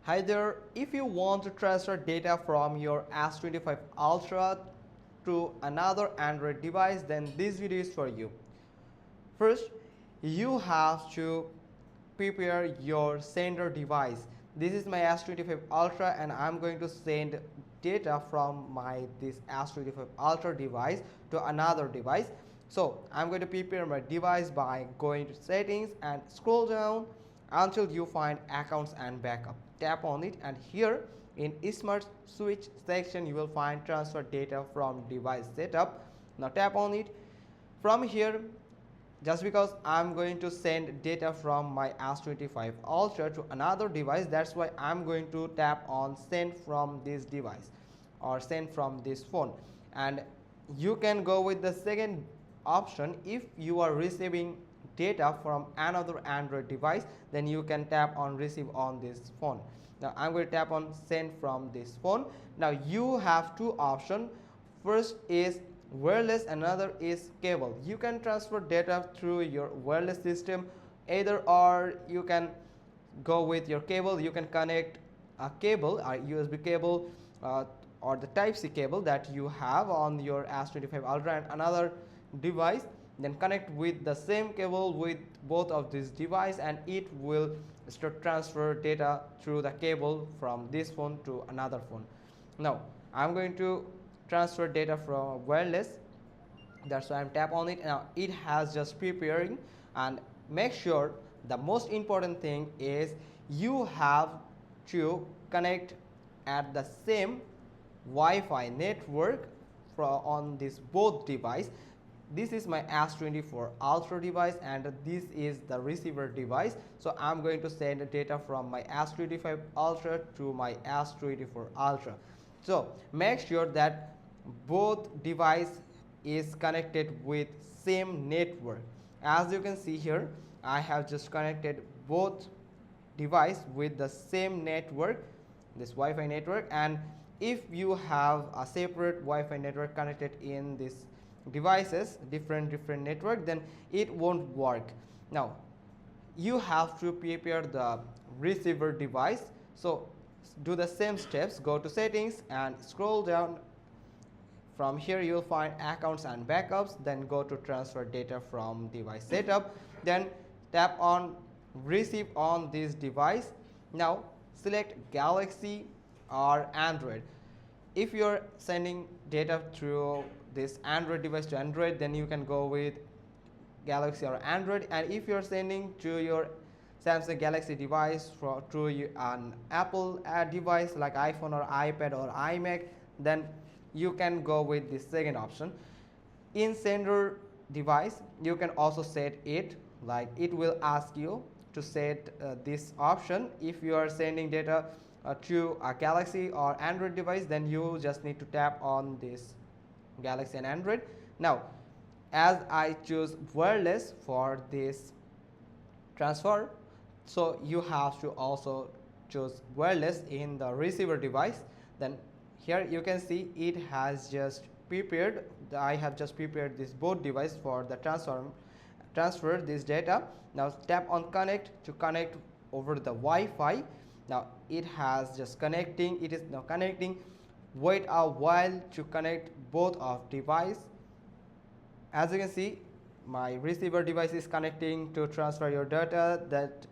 Hi there, if you want to transfer data from your S25 Ultra to another Android device, then this video is for you. First, you have to prepare your sender device. This is my S25 Ultra and I'm going to send data from this S25 Ultra device to another device. So I'm going to prepare my device by going to settings and scroll down until you find accounts and backup. Tap on it and here in smart switch section you will find transfer data from device setup. Now tap on it. From here, just because I'm going to send data from my S25 Ultra to another device, that's why I'm going to tap on send from this device or send from this phone. And you can go with the second option. If you are receiving data from another Android device, then you can tap on receive on this phone. Now I'm going to tap on send from this phone. Now you have two options. First is wireless, another is cable. You can transfer data through your wireless system either, or you can go with your cable. You can connect a cable, a USB cable, or the type C cable that you have on your S25 Ultra and another device, then connect with the same cable with both of these devices and it will start transfer data through the cable from this phone to another phone. Now I'm going to transfer data from wireless. That's why I'm tap on it. Now it has just preparing, and make sure the most important thing is you have to connect at the same Wi-Fi network on this both device. This is my S24 Ultra device and this is the receiver device. So I'm going to send data from my S25 Ultra to my S24 Ultra. So make sure that both device is connected with same network. As you can see here, I have just connected both device with the same network, this Wi-Fi network. And if you have a separate Wi-Fi network connected in this devices, different network, then it won't work. Now you have to prepare the receiver device. So do the same steps, go to settings and scroll down. From here you will find accounts and backups, then go to transfer data from device setup, then tap on receive on this device. Now select Galaxy or Android. If you're sending data through this Android device to Android, then you can go with Galaxy or Android, and if you're sending to your Samsung Galaxy device through an Apple device like iPhone or iPad or iMac, then you can go with the second option. In sender device you can also set it, like it will ask you to set this option. If you are sending data to a Galaxy or Android device, then you just need to tap on this Galaxy and Android. Now as I choose wireless for this transfer, so you have to also choose wireless in the receiver device. Then here you can see it has just prepared, I have just prepared this both device for the transfer this data. Now tap on connect to connect over the Wi-Fi. Now it has just connecting, it is now connecting. Wait a while to connect both of device. As you can see, my receiver device is connecting to transfer your data, that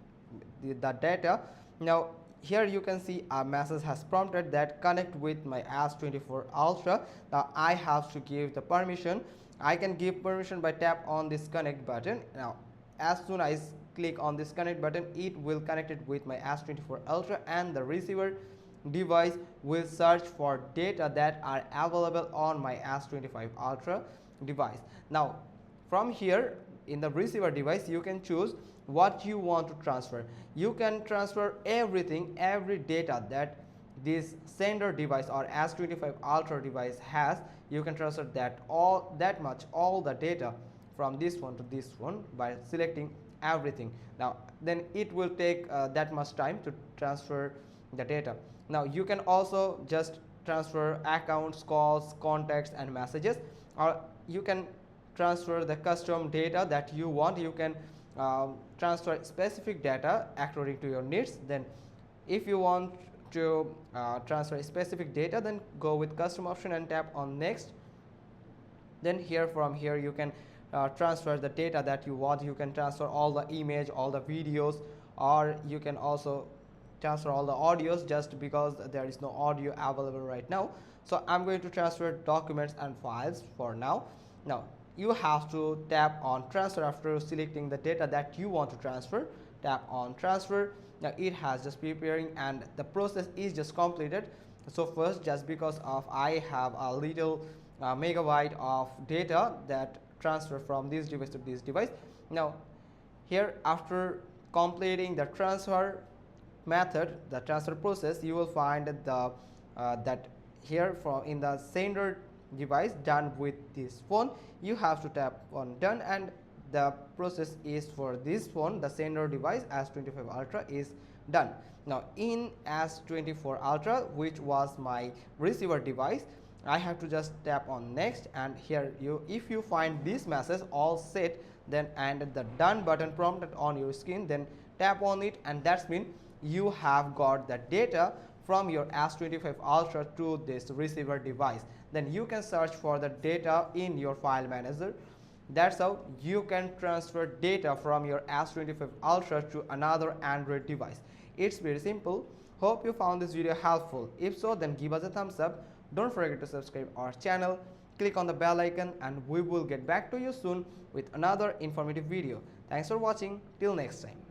the data. Now here you can see a message has prompted that connect with my S24 Ultra. Now I have to give the permission. I can give permission by tap on this connect button. Now as soon as click on this connect button, it will connect it with my S24 Ultra and the receiver device will search for data that are available on my S25 Ultra device. Now from here in the receiver device you can choose what you want to transfer. You can transfer everything, every data that this sender device or S25 Ultra device has. You can transfer that all the data from this one to this one by selecting everything. Now then it will take that much time to transfer the data. Now you can also just transfer accounts, calls, contacts and messages, or you can transfer the custom data that you want. You can transfer specific data according to your needs. Then If you want to transfer specific data, then go with custom option and tap on next. Then from here you can transfer the data that you want. You can transfer all the image, all the videos, or you can also transfer all the audios, just because there is no audio available right now. So I'm going to transfer documents and files for now. Now you have to tap on transfer after selecting the data that you want to transfer. Tap on transfer. Now it has just preparing and the process is just completed. So first, just because of I have a little megabyte of data that transfer from this device to this device. Now here, after completing the transfer method, the transfer process, you will find the that here from in the sender device done with this phone, you have to tap on done, and the process is for this phone, the sender device S25 Ultra is done. Now in S24 Ultra, which was my receiver device, I have to just tap on next, and here if you find this message all set, then and the done button prompted on your screen, then tap on it, and that's mean you have got the data from your S25 Ultra to this receiver device. Then you can search for the data in your file manager. That's how you can transfer data from your S25 Ultra to another Android device. It's very simple. Hope you found this video helpful. If so, then give us a thumbs up. Don't forget to subscribe our channel, click on the bell icon, and we will get back to you soon with another informative video. Thanks for watching. Till next time.